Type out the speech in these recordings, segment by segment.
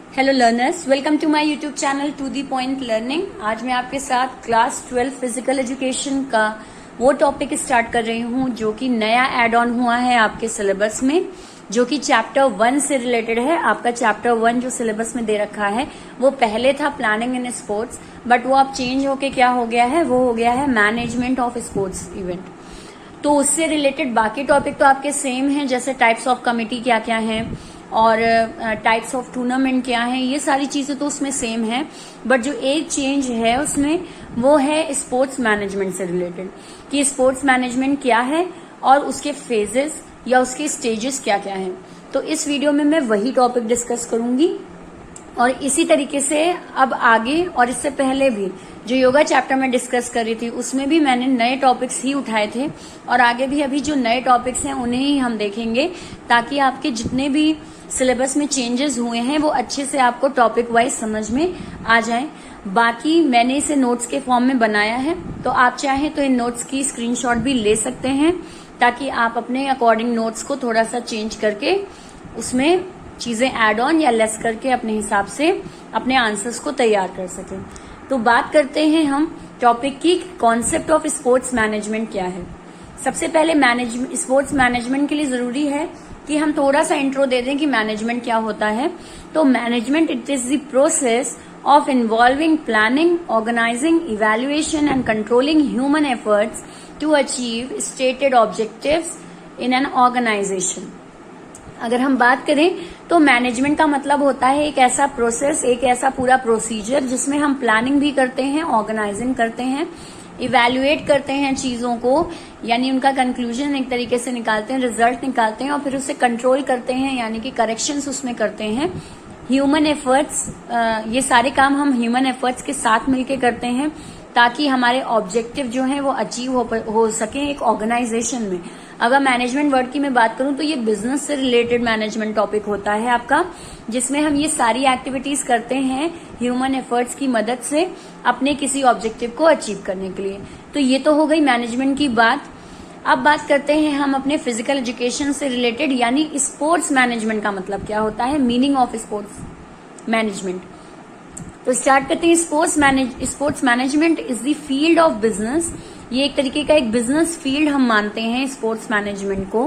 Hello learners, welcome to my YouTube channel to the point learning. आज मैं आपके साथ क्लास 12 फिजिकल एजुकेशन का वो टॉपिक स्टार्ट कर रही हूँ जो कि नया एड ऑन हुआ है आपके सिलेबस में, जो कि चैप्टर 1 से रिलेटेड है। आपका चैप्टर 1 जो सिलेबस में दे रखा है वो पहले था प्लानिंग इन स्पोर्ट्स, बट वो अब चेंज होके क्या हो गया है, वो हो गया है मैनेजमेंट ऑफ स्पोर्ट्स इवेंट। तो उससे रिलेटेड बाकी टॉपिक तो आपके सेम हैं, जैसे टाइप्स ऑफ कमिटी क्या क्या हैं और टाइप्स ऑफ टूर्नामेंट क्या है, ये सारी चीजें तो उसमें सेम है। बट जो एक चेंज है उसमें वो है स्पोर्ट्स मैनेजमेंट से रिलेटेड, कि स्पोर्ट्स मैनेजमेंट क्या है और उसके फेजेस या उसके स्टेजेस क्या क्या हैं। तो इस वीडियो में मैं वही टॉपिक डिस्कस करूंगी। और इसी तरीके से अब आगे और इससे पहले भी जो योगा चैप्टर में डिस्कस कर रही थी उसमें भी मैंने नए टॉपिक्स ही उठाए थे, और आगे भी अभी जो नए टॉपिक्स हैं उन्हें ही हम देखेंगे, ताकि आपके जितने भी सिलेबस में चेंजेस हुए हैं वो अच्छे से आपको टॉपिक वाइज समझ में आ जाए। बाकी मैंने इसे नोट्स के फॉर्म में बनाया है, तो आप चाहें तो इन नोट्स की स्क्रीनशॉट भी ले सकते हैं, ताकि आप अपने अकॉर्डिंग नोट्स को थोड़ा सा चेंज करके उसमें चीजें ऐड ऑन या लेस करके अपने हिसाब से अपने आंसर्स को तैयार कर सकें। तो बात करते हैं हम टॉपिक की, कॉन्सेप्ट ऑफ स्पोर्ट्स मैनेजमेंट क्या है। सबसे पहले स्पोर्ट्स मैनेजमेंट के लिए जरूरी है कि हम थोड़ा सा इंट्रो दे दें कि मैनेजमेंट क्या होता है। तो management it is the process of involving planning, organising, evaluation and controlling human efforts to achieve stated objectives in an organisation. अगर हम बात करें तो मैनेजमेंट का मतलब होता है एक ऐसा प्रोसेस, एक ऐसा पूरा प्रोसीजर जिसमें हम प्लानिंग भी करते हैं, ऑर्गेनाइजिंग करते हैं, इवैल्यूएट करते हैं चीजों को, यानी उनका कंक्लूजन एक तरीके से निकालते हैं, रिजल्ट निकालते हैं, और फिर उसे कंट्रोल करते हैं, यानी कि करेक्शंस उसमें करते हैं। ह्यूमन एफर्ट्स, ये सारे काम हम ह्यूमन एफर्ट्स के साथ मिलके करते हैं, ताकि हमारे ऑब्जेक्टिव जो है वो अचीव हो सके एक ऑर्गेनाइजेशन में। अगर मैनेजमेंट वर्ड की मैं बात करूं तो ये बिजनेस से रिलेटेड मैनेजमेंट टॉपिक होता है आपका, जिसमें हम ये सारी एक्टिविटीज करते हैं ह्यूमन एफर्ट्स की मदद से अपने किसी ऑब्जेक्टिव को अचीव करने के लिए। तो ये तो हो गई मैनेजमेंट की बात। अब बात करते हैं हम अपने फिजिकल एजुकेशन से रिलेटेड, यानी स्पोर्ट्स मैनेजमेंट का मतलब क्या होता है, मीनिंग ऑफ स्पोर्ट्स मैनेजमेंट। तो स्टार्ट करते हैं। Sports management is the field of business. ये एक तरीके का एक बिजनेस फील्ड हम मानते हैं स्पोर्ट्स मैनेजमेंट को,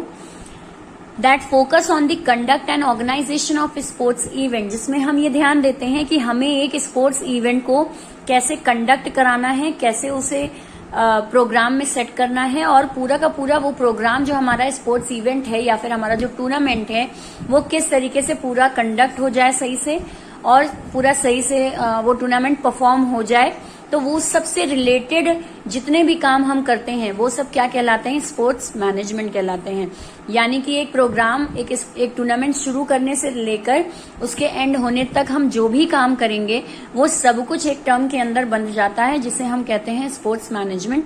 that focus on the conduct and organisation of sports event, जिसमें हम ये ध्यान देते हैं कि हमें एक स्पोर्ट्स इवेंट को कैसे कंडक्ट कराना है, कैसे उसे प्रोग्राम में सेट करना है, और पूरा का पूरा वो प्रोग्राम जो हमारा स्पोर्ट्स इवेंट है या फिर हमारा जो टूर्नामेंट है वो किस तरीके से पूरा कंडक्ट हो जाए सही से, और पूरा सही से वो टूर्नामेंट परफॉर्म हो जाए। तो वो सबसे रिलेटेड जितने भी काम हम करते हैं वो सब क्या कहलाते हैं, स्पोर्ट्स मैनेजमेंट कहलाते हैं। यानी कि एक प्रोग्राम, एक टूर्नामेंट शुरू करने से लेकर उसके एंड होने तक हम जो भी काम करेंगे वो सब कुछ एक टर्म के अंदर बन जाता है, जिसे हम कहते हैं sports management.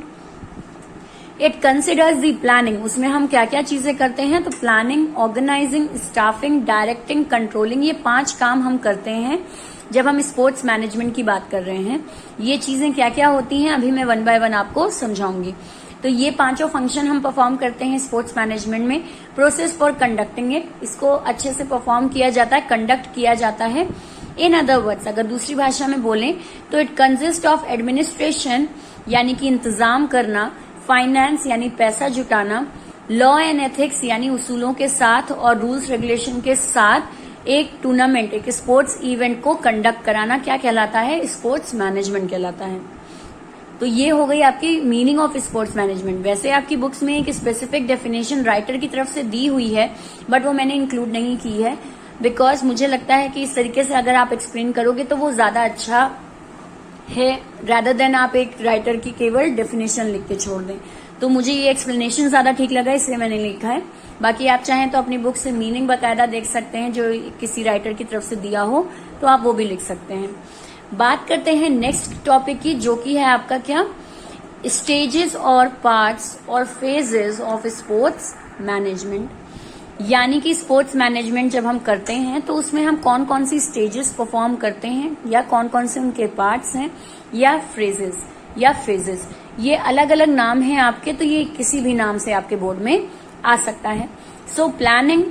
It considers the planning, उसमें हम क्या क्या चीजें करते हैं, तो planning, organising, staffing, directing, controlling, ये 5 काम हम करते हैं जब हम स्पोर्ट्स मैनेजमेंट की बात कर रहे हैं। ये चीजें क्या क्या होती हैं अभी मैं 1 बाय 1 आपको समझाऊंगी। तो ये 5 फंक्शन हम परफॉर्म करते हैं स्पोर्ट्स मैनेजमेंट में। प्रोसेस फॉर कंडक्टिंग इट, इसको अच्छे से परफॉर्म किया जाता है, कंडक्ट किया जाता है। इन अदर वर्ड्स, अगर दूसरी भाषा में बोलें तो इट कंसिस्ट ऑफ एडमिनिस्ट्रेशन, यानी कि इंतजाम करना, फाइनेंस यानी पैसा जुटाना, लॉ एंड एथिक्स यानी उसूलों के साथ और रूल्स रेगुलेशन के साथ एक टूर्नामेंट, एक स्पोर्ट्स इवेंट को कंडक्ट कराना क्या कहलाता है, स्पोर्ट्स मैनेजमेंट कहलाता है। तो ये हो गई आपकी मीनिंग ऑफ स्पोर्ट्स मैनेजमेंट। वैसे आपकी बुक्स में एक स्पेसिफिक डेफिनेशन राइटर की तरफ से दी हुई है, बट वो मैंने इंक्लूड नहीं की है, बिकॉज मुझे लगता है कि इस तरीके से अगर आप एक्सप्लेन करोगे तो वो ज्यादा अच्छा है, rather देन आप एक राइटर की केवल डेफिनेशन लिख के छोड़ दें। तो मुझे ये एक्सप्लेनेशन ज्यादा ठीक लगा, इसलिए मैंने लिखा है। बाकी आप चाहें तो अपनी बुक से मीनिंग बकायदा देख सकते हैं, जो किसी राइटर की तरफ से दिया हो तो आप वो भी लिख सकते हैं। बात करते हैं नेक्स्ट टॉपिक की, जो कि है आपका क्या, स्टेजेस और पार्ट्स और फेजेस ऑफ स्पोर्ट्स मैनेजमेंट। यानी कि स्पोर्ट्स मैनेजमेंट जब हम करते हैं तो उसमें हम कौन कौन सी स्टेजेस परफॉर्म करते हैं, या कौन कौन से उनके पार्ट्स हैं, या फ्रेजेस या फेजेस। ये अलग अलग नाम हैं आपके, तो ये किसी भी नाम से आपके बोर्ड में आ सकता है। सो प्लानिंग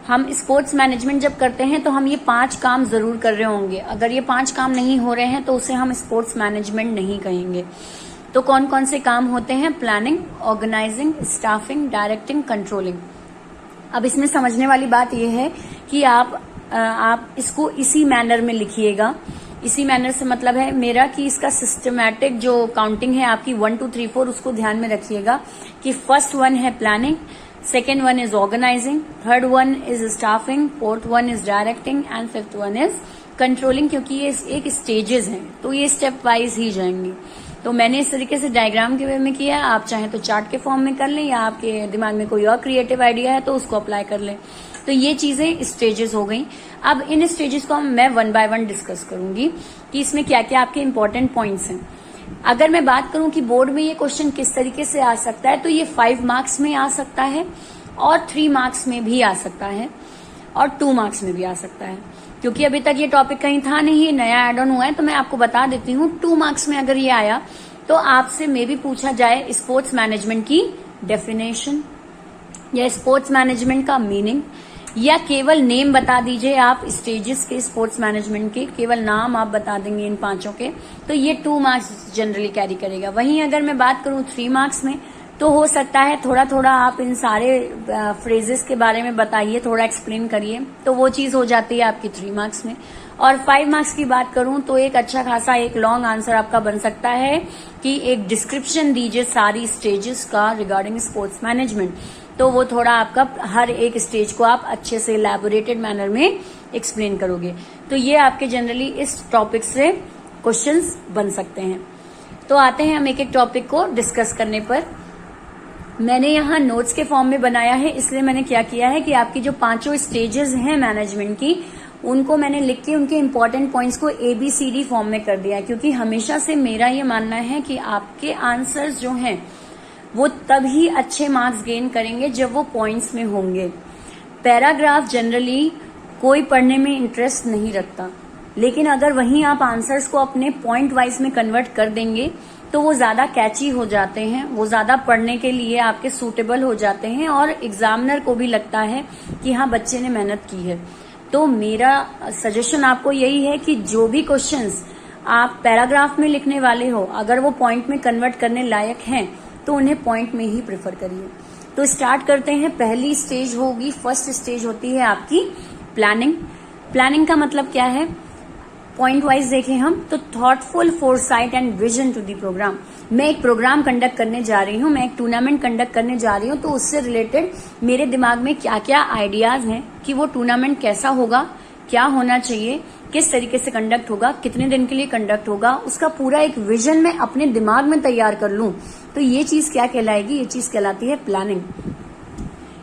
हम स्पोर्ट्स मैनेजमेंट जब करते हैं तो हम ये 5 काम जरूर कर रहे होंगे। अगर ये 5 काम नहीं हो रहे हैं तो उसे हम स्पोर्ट्स मैनेजमेंट नहीं कहेंगे। तो कौन कौन से काम होते हैं? Planning, organising, staffing, directing, controlling. अब इसमें समझने वाली बात यह है कि आप इसको इसी मैनर में लिखिएगा। इसी मैनर से मतलब है मेरा कि इसका सिस्टमैटिक जो काउंटिंग है आपकी 1 2 3 4 उसको ध्यान में रखिएगा कि फर्स्ट वन है planning, second one is organising, third one is staffing, fourth one is directing and fifth one is controlling. क्योंकि ये एक स्टेजेस हैं तो ये स्टेप वाइज ही जाएंगे। तो मैंने इस तरीके से डायग्राम के वे में किया है। आप चाहें तो चार्ट के फॉर्म में कर लें या आपके दिमाग में कोई और क्रिएटिव आइडिया है तो उसको अप्लाई कर लें। तो ये चीजें स्टेजेस हो गई। अब इन स्टेजेस को मैं 1 बाय 1 डिस्कस करूंगी कि इसमें क्या क्या आपके इंपॉर्टेंट पॉइंट्स हैं। अगर मैं बात करूं कि बोर्ड में ये क्वेश्चन किस तरीके से आ सकता है तो ये 5 मार्क्स में आ सकता है और 3 मार्क्स में भी आ सकता है और 2 मार्क्स में भी आ सकता है। क्योंकि अभी तक ये टॉपिक कहीं था नहीं, नया एड ऑन हुआ है, तो मैं आपको बता देती हूँ। 2 मार्क्स में अगर ये आया तो आपसे मे भी पूछा जाए स्पोर्ट्स मैनेजमेंट की डेफिनेशन या स्पोर्ट्स मैनेजमेंट का मीनिंग, या केवल नेम बता दीजिए आप स्टेजेस के स्पोर्ट्स मैनेजमेंट के, केवल नाम आप बता देंगे इन 5 के, तो ये 2 मार्क्स जनरली कैरी करेगा। वहीं अगर मैं बात करूं 3 मार्क्स में तो हो सकता है थोड़ा थोड़ा आप इन सारे फ्रेजेस के बारे में बताइए, थोड़ा एक्सप्लेन करिए, तो वो चीज हो जाती है आपकी 3 मार्क्स में। और 5 मार्क्स की बात करूं तो एक अच्छा खासा एक लॉन्ग आंसर आपका बन सकता है कि एक डिस्क्रिप्शन दीजिए सारी स्टेजेस का रिगार्डिंग स्पोर्ट्स मैनेजमेंट। तो वो थोड़ा आपका हर एक स्टेज को आप अच्छे से इलैबोरेटेड मैनर में एक्सप्लेन करोगे। तो ये आपके जनरली इस टॉपिक से क्वेश्चंस बन सकते हैं। तो आते हैं हम एक एक टॉपिक को डिस्कस करने पर। मैंने यहाँ नोट्स के फॉर्म में बनाया है, इसलिए मैंने क्या किया है कि आपकी जो 5 स्टेजेस हैं मैनेजमेंट की उनको मैंने लिख के उनके इंपॉर्टेंट पॉइंट्स को ABCD फॉर्म में कर दिया है। क्योंकि हमेशा से मेरा ये मानना है कि आपके आंसर्स जो हैं वो तभी अच्छे मार्क्स गेन करेंगे जब वो पॉइंट्स में होंगे। पैराग्राफ जनरली कोई पढ़ने में इंटरेस्ट नहीं रखता, लेकिन अगर वहीं आप आंसर्स को अपने पॉइंट वाइज में कन्वर्ट कर देंगे तो वो ज्यादा कैची हो जाते हैं, वो ज्यादा पढ़ने के लिए आपके सूटेबल हो जाते हैं और एग्जामिनर को भी लगता है कि हाँ बच्चे ने मेहनत की है। तो मेरा सजेशन आपको यही है कि जो भी क्वेश्चंस आप पैराग्राफ में लिखने वाले हो, अगर वो पॉइंट में कन्वर्ट करने लायक हैं तो उन्हें पॉइंट में ही प्रेफर करिए। तो स्टार्ट करते हैं। पहली स्टेज होगी, फर्स्ट स्टेज होती है आपकी प्लानिंग। प्लानिंग का मतलब क्या है? पॉइंट वाइज देखें हम तो thoughtful foresight and vision to the programme. मैं एक प्रोग्राम कंडक्ट करने जा रही हूँ, मैं एक टूर्नामेंट कंडक्ट करने जा रही हूँ, तो उससे रिलेटेड मेरे दिमाग में क्या क्या आइडियाज हैं कि वो टूर्नामेंट कैसा होगा, क्या होना चाहिए, किस तरीके से कंडक्ट होगा, कितने दिन के लिए कंडक्ट होगा, उसका पूरा एक विजन मैं अपने दिमाग में तैयार कर लूं, तो ये चीज क्या कहलाएगी? ये चीज कहलाती है planning.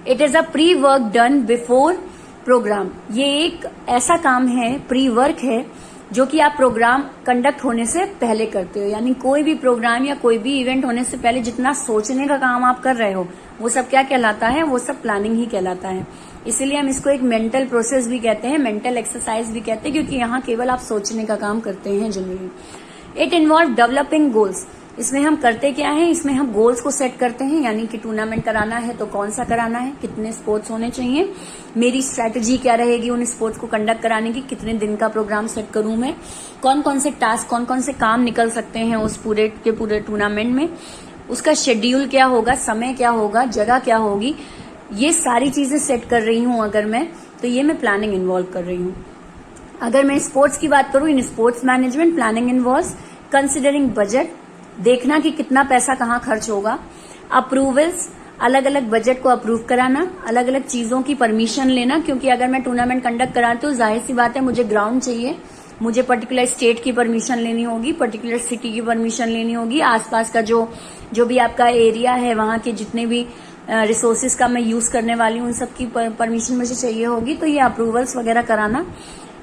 It is a pre work done before programme. ये एक ऐसा काम है, प्री वर्क है, जो कि आप प्रोग्राम कंडक्ट होने से पहले करते हो। यानी कोई भी प्रोग्राम या कोई भी इवेंट होने से पहले जितना सोचने का काम आप कर रहे हो वो सब क्या कहलाता है? वो सब प्लानिंग ही कहलाता है। इसीलिए हम इसको एक मेंटल प्रोसेस भी कहते हैं, मेंटल एक्सरसाइज भी कहते हैं, क्योंकि यहाँ केवल आप सोचने का काम करते हैं generally. It involve developing goals. इसमें हम करते क्या है? इसमें हम गोल्स को सेट करते हैं, यानी कि टूर्नामेंट कराना है तो कौन सा कराना है, कितने स्पोर्ट्स होने चाहिए, मेरी स्ट्रैटेजी क्या रहेगी उन स्पोर्ट्स को कंडक्ट कराने की, कितने दिन का प्रोग्राम सेट करूं मैं, कौन कौन से टास्क, कौन कौन से काम निकल सकते हैं उस पूरे टूर्नामेंट में, उसका शेड्यूल क्या होगा, समय क्या होगा, जगह क्या होगी, ये सारी चीजें सेट कर रही हूं अगर मैं, तो ये मैं प्लानिंग इन्वॉल्व कर रही हूं। अगर मैं स्पोर्ट्स की बात करूं, in sports management planning involves considering budget, देखना कि कितना पैसा कहाँ खर्च होगा, अप्रूवल्स, अलग अलग बजट को अप्रूव कराना, अलग अलग चीजों की परमिशन लेना, क्योंकि अगर मैं टूर्नामेंट कंडक्ट कराती हूँ जाहिर सी बात है मुझे ग्राउंड चाहिए, मुझे पर्टिकुलर स्टेट की परमिशन लेनी होगी, पर्टिकुलर सिटी की परमिशन लेनी होगी, आसपास का जो भी आपका एरिया है वहां के जितने भी रिसोर्सेज का मैं यूज करने वाली हूँ उन सब की परमिशन मुझे चाहिए होगी। तो ये अप्रूवल्स वगैरह कराना।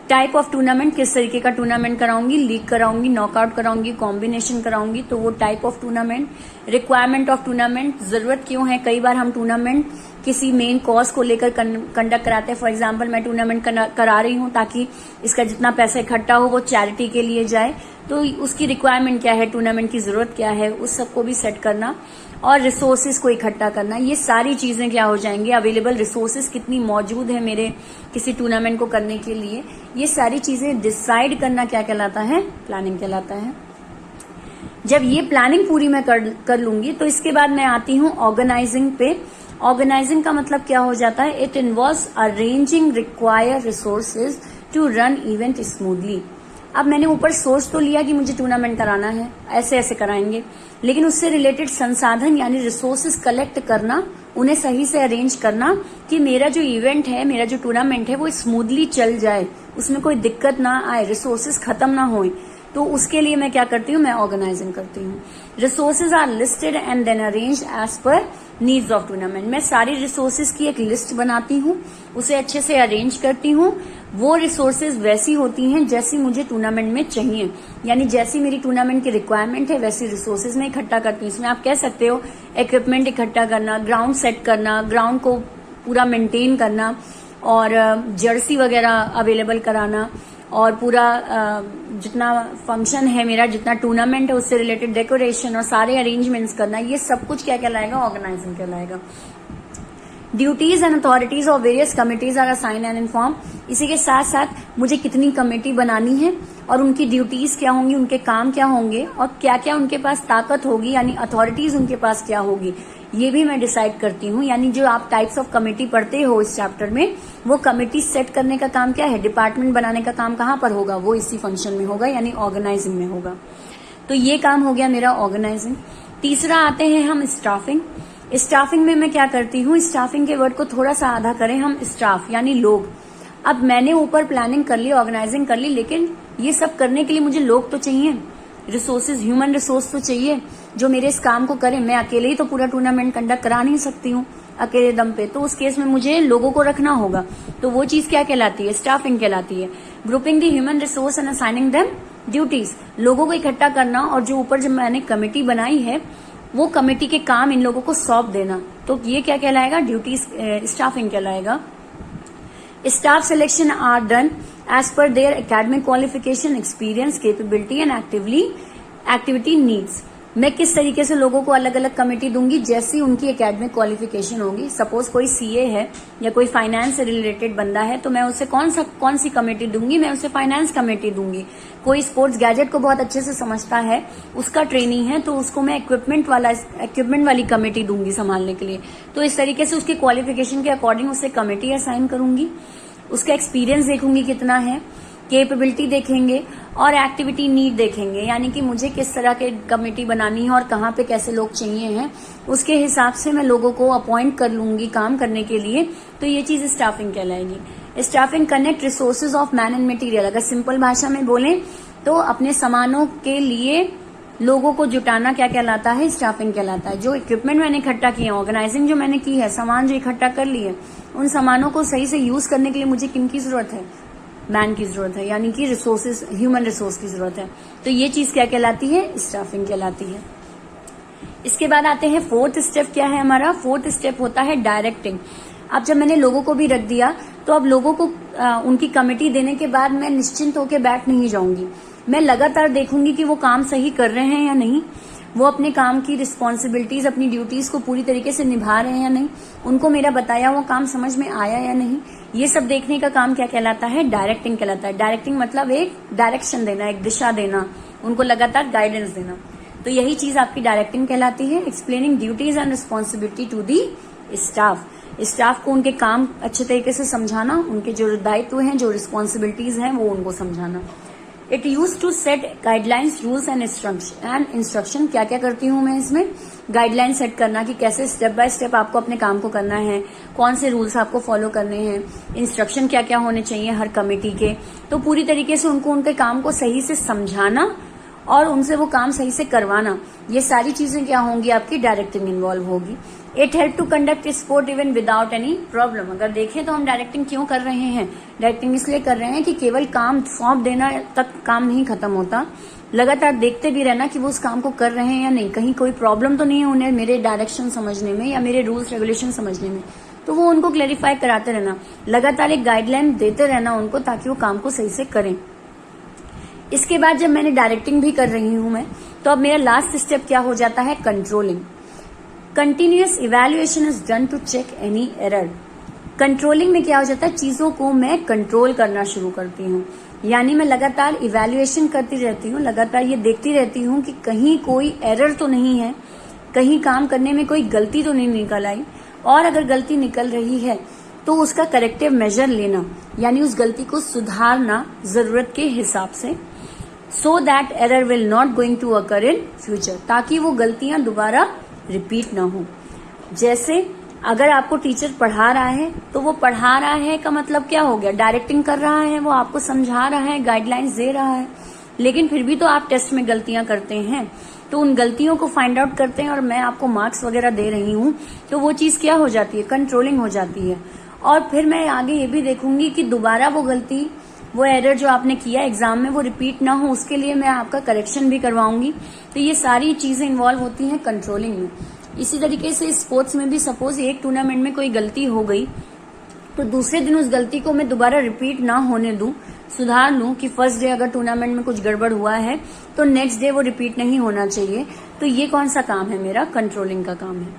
टाइप ऑफ टूर्नामेंट, किस तरीके का टूर्नामेंट कराऊंगी, लीग कराऊंगी, नॉकआउट कराऊंगी, कॉम्बिनेशन कराऊंगी, तो वो type of tournament. Requirement of tournament, जरूरत क्यों है, कई बार हम टूर्नामेंट किसी मेन कॉज को लेकर कंडक्ट कराते हैं। फॉर एग्जांपल मैं टूर्नामेंट करा रही हूँ ताकि इसका जितना पैसा इकट्ठा हो वो चैरिटी के लिए जाए, तो उसकी रिक्वायरमेंट क्या है, टूर्नामेंट की जरूरत क्या है, उस सबको भी सेट करना और रिसोर्सेज को इकट्ठा करना। ये सारी चीजें क्या हो जाएंगी, अवेलेबल रिसोर्सेज कितनी मौजूद है मेरे किसी टूर्नामेंट को करने के लिए, ये सारी चीजें डिसाइड करना क्या कहलाता है, प्लानिंग कहलाता है। जब ये प्लानिंग पूरी मैं कर लूंगी तो इसके बाद मैं आती हूँ ऑर्गेनाइजिंग पे। ऑर्गेनाइजिंग का मतलब क्या हो जाता है, it involves arranging required resources to run event smoothly. अब मैंने ऊपर सोच तो लिया कि मुझे टूर्नामेंट कराना है, ऐसे ऐसे कराएंगे, लेकिन उससे रिलेटेड संसाधन यानी रिसोर्सेज कलेक्ट करना, उन्हें सही से अरेंज करना कि मेरा जो इवेंट है, मेरा जो टूर्नामेंट है वो स्मूथली चल जाए, उसमें कोई दिक्कत ना आए, रिसोर्सेज खत्म ना होए। तो उसके लिए मैं क्या करती हूँ, मैं ऑर्गेनाइजिंग करती हूँ। Resources are listed and then arranged as per needs of tournament. मैं सारी रिसोर्सेज की एक लिस्ट बनाती हूँ, उसे अच्छे से अरेंज करती हूँ। वो रिसोर्सेज वैसी होती हैं जैसी मुझे टूर्नामेंट में चाहिए, यानी जैसी मेरी टूर्नामेंट की रिक्वायरमेंट है वैसी रिसोर्सेज मैं इकट्ठा करती हूँ। इसमें आप कह सकते हो इक्विपमेंट इकट्ठा करना, ग्राउंड सेट करना, ग्राउंड को पूरा मेंटेन करना और जर्सी वगैरह अवेलेबल कराना और पूरा जितना फंक्शन है मेरा, जितना टूर्नामेंट है उससे रिलेटेड डेकोरेशन और सारे अरेंजमेंट्स करना, ये सब कुछ क्या कहलाएगा, ऑर्गेनाइजिंग कहलाएगा। Duties and authorities of various committees are assign and inform. इसी के साथ साथ मुझे कितनी कमेटी बनानी है और उनकी ड्यूटीज क्या होंगी, उनके काम क्या होंगे और क्या क्या उनके पास ताकत होगी, यानी अथॉरिटीज उनके पास क्या होगी, ये भी मैं डिसाइड करती हूँ। यानी जो आप टाइप्स ऑफ कमेटी पढ़ते हो इस चैप्टर में, वो कमेटी सेट करने का काम क्या है, डिपार्टमेंट बनाने का काम कहाँ पर होगा, वो इसी फंक्शन में होगा, यानी ऑर्गेनाइजिंग में होगा। तो ये काम हो गया मेरा ऑर्गेनाइजिंग। तीसरा आते हैं हम स्टाफिंग। स्टाफिंग में मैं क्या करती हूँ, स्टाफिंग के वर्ड को थोड़ा सा आधा करें हम, स्टाफ यानी लोग। अब मैंने ऊपर प्लानिंग कर ली, ऑर्गेनाइजिंग कर ली, लेकिन ये सब करने के लिए मुझे लोग तो चाहिए, रिसोर्सेज, ह्यूमन रिसोर्स तो चाहिए जो मेरे इस काम को करें। मैं अकेले ही तो पूरा टूर्नामेंट कंडक्ट करा नहीं सकती हूँ अकेले दम पे, तो उस केस में मुझे लोगों को रखना होगा। तो वो चीज क्या कहलाती है, स्टाफिंग कहलाती है। Grouping the human resource and assigning them duties, लोगों को इकट्ठा करना और जो ऊपर जब मैंने कमेटी बनाई है वो कमेटी के काम इन लोगों को सौंप देना, तो ये क्या कहलाएगा, ड्यूटीज, स्टाफिंग कहलाएगा। Staff selection are done as per their academic qualification, experience, capability and activity needs. मैं किस तरीके से लोगों को अलग अलग कमेटी दूंगी, जैसी उनकी एकेडमिक क्वालिफिकेशन होगी। सपोज कोई सीए है या कोई फाइनेंस से रिलेटेड बंदा है तो मैं उसे कौन सी कमेटी दूंगी, मैं उसे फाइनेंस कमेटी दूंगी। कोई स्पोर्ट्स गैजेट को बहुत अच्छे से समझता है, उसका ट्रेनिंग है, तो उसको मैं इक्विपमेंट वाली कमेटी दूंगी संभालने के लिए। तो इस तरीके से उसके क्वालिफिकेशन के अकॉर्डिंग उसे कमेटी असाइन करूंगी। उसका एक्सपीरियंस देखूंगी कितना है, कैपेबिलिटी देखेंगे और एक्टिविटी नीड देखेंगे, यानी कि मुझे किस तरह के कमेटी बनानी है और कहाँ पे कैसे लोग चाहिए हैं, उसके हिसाब से मैं लोगों को अपॉइंट कर लूंगी काम करने के लिए। तो ये चीज स्टाफिंग कहलाएगी। Staffing connect resources of man and material. अगर सिंपल भाषा में बोलें तो अपने सामानों के लिए लोगों को जुटाना क्या कहलाता है, स्टाफिंग कहलाता है। जो इक्विपमेंट मैंने इकट्ठा किया, ऑर्गेनाइजिंग जो मैंने की है, सामान जो इकट्ठा कर लिए, उन सामानों को सही से यूज करने के लिए मुझे किनकी जरूरत है, मैन की जरूरत है, यानी कि रिसोर्सेज, ह्यूमन रिसोर्स की जरूरत है। तो ये चीज क्या कहलाती है, स्टाफिंग कहलाती है। इसके बाद आते हैं फोर्थ स्टेप, क्या है हमारा फोर्थ स्टेप होता है डायरेक्टिंग। अब जब मैंने लोगों को भी रख दिया तो अब लोगों को उनकी कमेटी देने के बाद मैं निश्चिंत होकर बैठ नहीं जाऊंगी, मैं लगातार देखूंगी कि वो काम सही कर रहे हैं या नहीं, वो अपने काम की रिस्पॉन्सिबिलिटीज, अपनी ड्यूटीज को पूरी तरीके से निभा रहे हैं या नहीं, उनको मेरा बताया हुआ काम समझ में आया या नहीं। ये सब देखने का काम क्या कहलाता है, डायरेक्टिंग कहलाता है। डायरेक्टिंग मतलब एक डायरेक्शन देना, एक दिशा देना, उनको लगातार गाइडेंस देना। तो यही चीज आपकी डायरेक्टिंग कहलाती है। Explaining duties and responsibility to the staff. Staff को उनके काम अच्छे तरीके से समझाना, उनके जो दायित्व हैं, जो रिस्पॉन्सिबिलिटीज हैं, वो उनको समझाना। It use to set guidelines, rules and instruction. क्या क्या करती हूँ मैं इसमें, गाइडलाइन सेट करना कि कैसे स्टेप बाय स्टेप आपको अपने काम को करना है, कौन से रूल्स आपको फॉलो करने हैं, इंस्ट्रक्शन क्या क्या होने चाहिए हर कमेटी के। तो पूरी तरीके से उनको उनके काम को सही से समझाना और उनसे वो काम सही से करवाना, ये सारी चीजें क्या होंगी, आपकी डायरेक्टिंग इन्वॉल्व होगी। It help to conduct sport even without any problem. अगर देखें तो हम डायरेक्टिंग क्यों कर रहे हैं, डायरेक्टिंग इसलिए कर रहे हैं कि केवल काम सौंप देना तक काम नहीं खत्म होता, लगातार देखते भी रहना कि वो उस काम को कर रहे हैं या नहीं, कहीं कोई प्रॉब्लम तो नहीं है उन्हें मेरे डायरेक्शन समझने में या मेरे रूल्स रेगुलेशन समझने में। तो वो उनको क्लेरिफाई कराते रहना, लगातार एक गाइडलाइन देते रहना उनको, ताकि वो काम को सही से करें। इसके बाद जब मैंने डायरेक्टिंग भी कर रही हूं मैं, तो अब मेरा लास्ट स्टेप क्या हो जाता है, controlling. Continuous evaluation is done to check any error. Controlling में क्या हो जाता है, चीजों को मैं कंट्रोल करना शुरू करती हूँ, यानी मैं लगातार इवैल्यूएशन करती रहती हूँ, लगातार ये देखती रहती हूँ कि कहीं कोई एरर तो नहीं है, कहीं काम करने में कोई गलती तो नहीं निकल आई, और अगर गलती निकल रही है तो उसका करेक्टिव मेजर लेना, यानी उस गलती को सुधारना जरूरत के हिसाब से, so that error will not going to occur in future, ताकि वो गलतियां दोबारा रिपीट ना हो। जैसे अगर आपको टीचर पढ़ा रहा है, तो वो पढ़ा रहा है का मतलब क्या हो गया, डायरेक्टिंग कर रहा है, वो आपको समझा रहा है, गाइडलाइंस दे रहा है, लेकिन फिर भी तो आप टेस्ट में गलतियां करते हैं, तो उन गलतियों को फाइंड आउट करते हैं और मैं आपको मार्क्स वगैरह दे रही हूँ, तो वो चीज क्या हो जाती है, कंट्रोलिंग हो जाती है। और फिर मैं आगे ये भी देखूंगी कि दोबारा वो गलती, वो एरर जो आपने किया एग्जाम में, वो रिपीट ना हो, उसके लिए मैं आपका करेक्शन भी करवाऊंगी। तो ये सारी चीजें इन्वॉल्व होती हैं कंट्रोलिंग में। इसी तरीके से स्पोर्ट्स में भी सपोज एक टूर्नामेंट में कोई गलती हो गई, तो दूसरे दिन उस गलती को मैं दोबारा रिपीट ना होने दूं, सुधार लूं कि फर्स्ट डे अगर टूर्नामेंट में कुछ गड़बड़ हुआ है तो नेक्स्ट डे वो रिपीट नहीं होना चाहिए। तो ये कौन सा काम है, मेरा कंट्रोलिंग का काम है।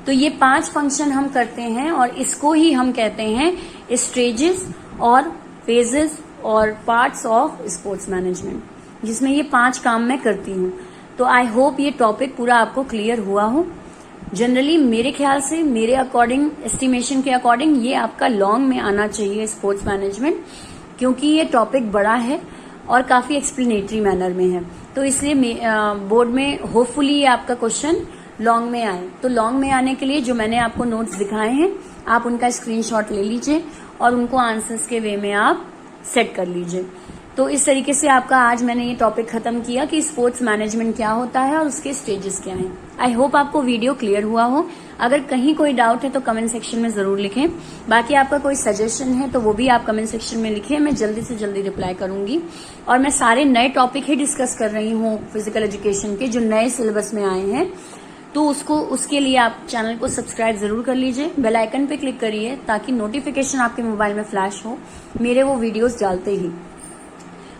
तो ये 5 फंक्शन हम करते हैं और इसको ही हम कहते हैं स्टेजेस और फेजेस और पार्ट्स ऑफ स्पोर्ट्स मैनेजमेंट, जिसमें ये 5 काम मैं करती हूँ। तो आई होप ये टॉपिक पूरा आपको क्लियर हुआ हो। जनरली मेरे ख्याल से, मेरे अकॉर्डिंग, एस्टिमेशन के अकॉर्डिंग, ये आपका लॉन्ग में आना चाहिए स्पोर्ट्स मैनेजमेंट, क्योंकि ये टॉपिक बड़ा है और काफी एक्सप्लेनेटरी मैनर में है। तो इसलिए बोर्ड में होपफुली ये आपका क्वेश्चन लॉन्ग में आए। तो लॉन्ग में आने के लिए जो मैंने आपको नोट्स दिखाए हैं, आप उनका स्क्रीनशॉट ले लीजिए और उनको आंसर्स के वे में आप सेट कर लीजिए। तो इस तरीके से आपका आज मैंने ये टॉपिक खत्म किया कि स्पोर्ट्स मैनेजमेंट क्या होता है और उसके स्टेजेस क्या हैं। आई होप आपको वीडियो क्लियर हुआ हो। अगर कहीं कोई डाउट है तो कमेंट सेक्शन में जरूर लिखें। बाकी आपका कोई सजेशन है तो वो भी आप कमेंट सेक्शन में लिखें, मैं जल्दी से जल्दी रिप्लाई करूंगी। और मैं सारे नए टॉपिक ही डिस्कस कर रही हूँ फिजिकल एजुकेशन के, जो नए सिलेबस में आए हैं, तो उसके लिए आप चैनल को सब्सक्राइब जरूर कर लीजिए, बेल आइकन पे क्लिक करिए ताकि नोटिफिकेशन आपके मोबाइल में फ्लैश हो मेरे वो वीडियोस डालते ही।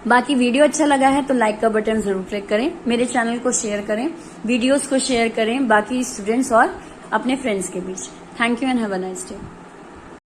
बाकी वीडियो अच्छा लगा है तो लाइक का बटन जरूर क्लिक करें, मेरे चैनल को शेयर करें, वीडियोस को शेयर करें बाकी स्टूडेंट्स और अपने फ्रेंड्स के बीच। Thank you and have a nice day.